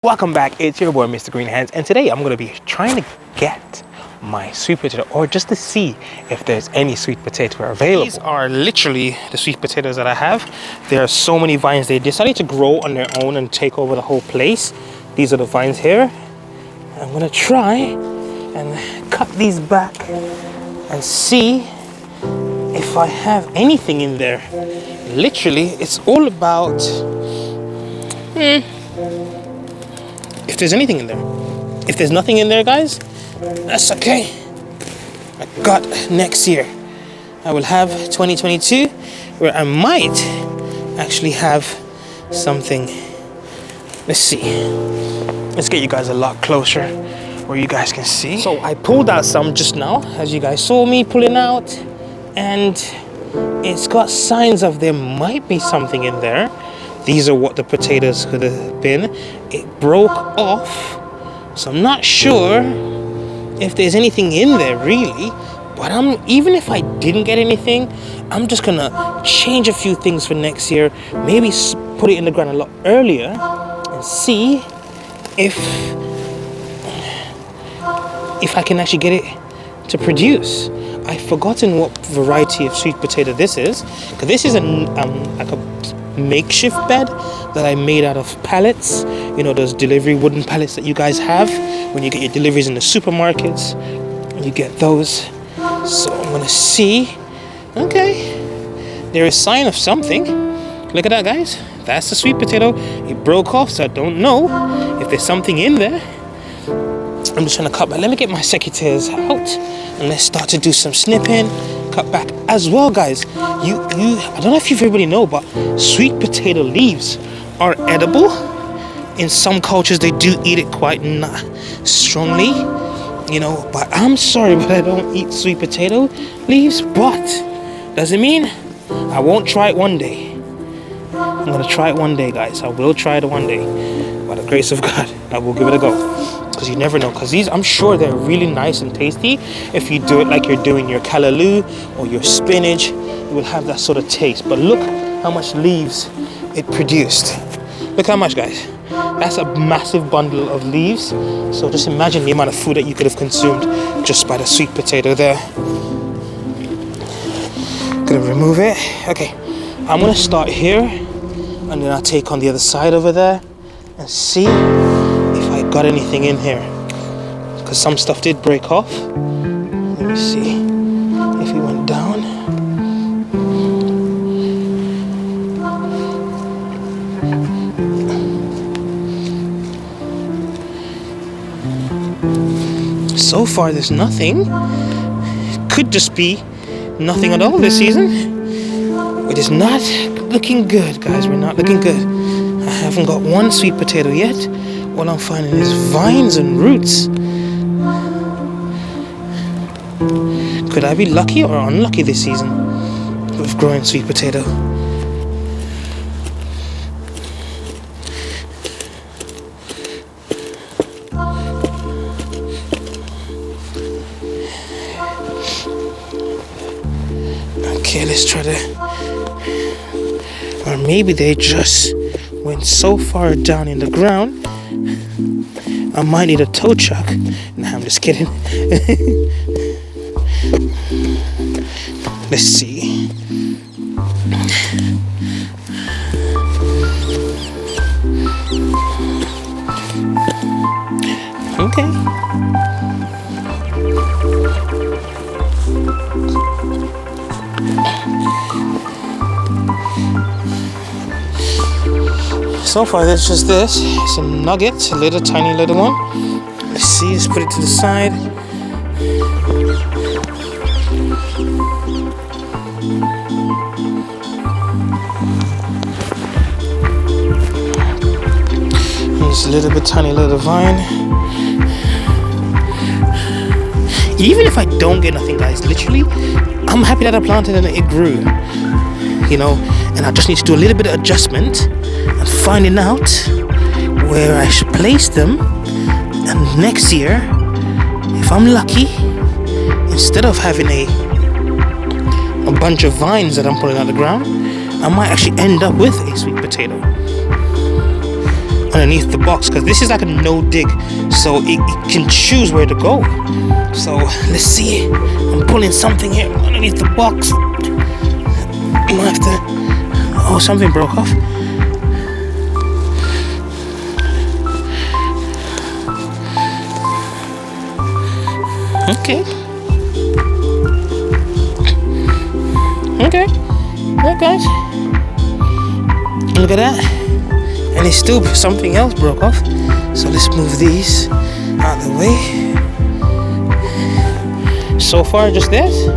Welcome back, it's your boy Mr. Green Hands, and today I'm going to be trying to get my sweet potato, or just to see if there's any sweet potato available. These are literally the sweet potatoes that I have. There are so many vines. They decided to grow on their own and take over the whole place. These are the vines here. I'm going to try and cut these back and see if I have anything in there. Literally, it's all about if there's anything in there. If there's nothing in there, guys, that's okay. I got next year. I will have 2022 where I might actually have something. Let's see. Let's get you guys a lot closer where you guys can see. So I pulled out some just now, as you guys saw me pulling out, and it's got signs of there might be something in there. These are what the potatoes could have been. It broke off, so I'm not sure if there's anything in there really. But even if I didn't get anything, I'm just gonna change a few things for next year. Maybe put it in the ground a lot earlier and see if I can actually get it to produce. I've forgotten what variety of sweet potato this is, because this is like a makeshift bed that I made out of pallets. You know, those delivery wooden pallets that you guys have when you get your deliveries in the supermarkets. You get those. So I'm gonna see. Okay, there is sign of something. Look at that, guys. That's the sweet potato. It broke off, so I don't know if there's something in there. I'm just trying to cut back. Let me get my secateurs out and let's start to do some snipping. Cut back as well, guys. I don't know if you everybody know, but sweet potato leaves are edible. In some cultures they do eat it quite strongly, you know, but I'm sorry, but I don't eat sweet potato leaves. But doesn't mean I won't try it one day. I'm gonna try it one day, guys. I will try it one day. By the grace of God, I will give it a go. Because you never know, because these, I'm sure they're really nice and tasty. If you do it like you're doing your callaloo or your spinach, you will have that sort of taste. But look how much leaves it produced. Look how much, guys. That's a massive bundle of leaves. So just imagine the amount of food that you could have consumed just by the sweet potato there. Gonna remove it. Okay, I'm gonna start here and then I'll take on the other side over there and see if I got anything in here, because some stuff did break off. Let me see if it went down. So far there's nothing. It could just be nothing at all this season. It is not looking good, guys. We're not looking good. I haven't got one sweet potato yet. What I'm finding is vines and roots. Could I be lucky or unlucky this season with growing sweet potato? Okay, let's try to... Or maybe they just went so far down in the ground, I might need a tow truck. Nah, I'm just kidding. Let's see. Okay. So far, there's just this. It's a nugget, a little tiny little one. Let's see, let's put it to the side. There's a little bit tiny little vine. Even if I don't get nothing, guys, literally, I'm happy that I planted and it grew. You know, and I just need to do a little bit of adjustment and finding out where I should place them. And next year, if I'm lucky, instead of having a bunch of vines that I'm pulling out of the ground, I might actually end up with a sweet potato. And underneath the box, because this is like a no dig, so it can choose where to go. So let's see. I'm pulling something here underneath the box. I might have to. Oh, something broke off. Okay. Okay. Look, guys. Look at that. And it's still something else broke off. So let's move these out of the way. So far, just this.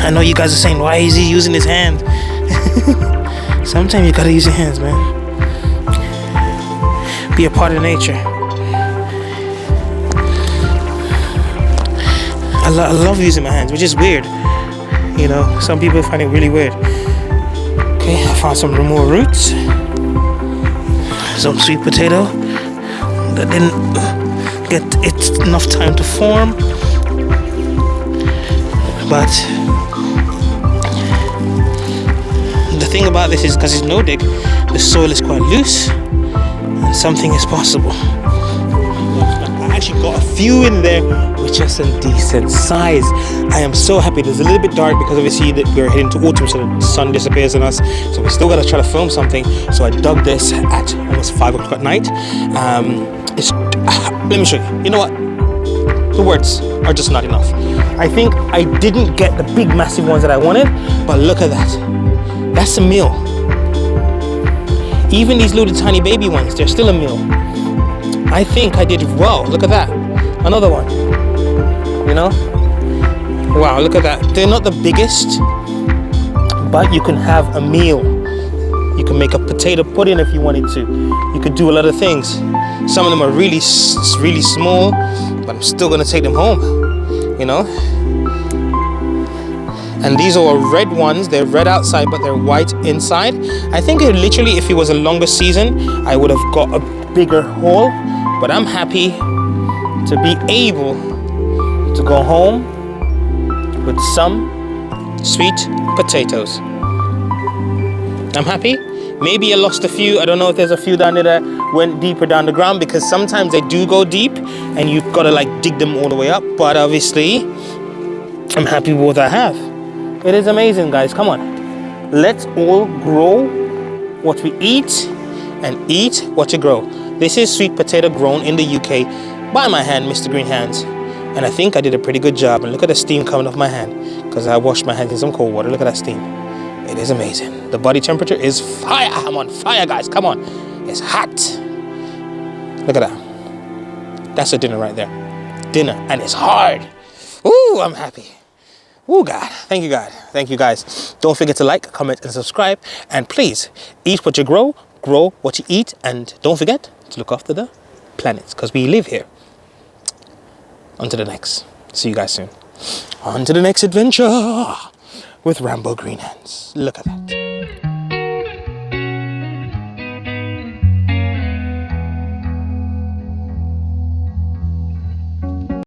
I know you guys are saying, why is he using his hand? Sometimes you gotta use your hands, man. Be a part of nature. I love using my hands, which is weird. You know, some people find it really weird. Okay, I found some more roots. Some sweet potato that didn't get it enough time to form. But the thing about this is, because it's no dig, the soil is quite loose and something is possible. I actually got a few in there which are some decent size. I am so happy. It's a little bit dark because obviously that we're heading to autumn, so the sun disappears on us, so we still got to try to film something. So I dug this at almost 5 o'clock at night. Let me show you. You know what, the words are just not enough. I think I didn't get the big massive ones that I wanted, but look at that. That's a meal. Even these little tiny baby ones, they're still a meal. I think I did well. Look at that. Another one. You know? Wow, look at that. They're not the biggest, but you can have a meal. You can make a potato pudding if you wanted to. You could do a lot of things. Some of them are really small, but I'm still gonna take them home. You know? And these are red ones. They're red outside, but they're white inside. I think literally, if it was a longer season, I would have got a bigger haul. But I'm happy to be able to go home with some sweet potatoes. I'm happy. Maybe I lost a few. I don't know if there's a few down there that went deeper down the ground, because sometimes they do go deep and you've got to like dig them all the way up. But obviously, I'm happy with what I have. It is amazing, guys. Come on. Let's all grow what we eat and eat what you grow. This is sweet potato grown in the UK by my hand, Mr. Green Hands. And I think I did a pretty good job. And look at the steam coming off my hand, because I washed my hands in some cold water. Look at that steam. It is amazing. The body temperature is fire. I'm on fire, guys. Come on. It's hot. Look at that. That's a dinner right there. Dinner. And it's hard. Ooh, I'm happy. Oh God, thank you God. Thank you guys. Don't forget to like, comment and subscribe. And please, eat what you grow what you eat, and don't forget to look after the planet, because we live here. On to the next. See you guys soon. On to the next adventure with Rambo Green Hands. Look at that.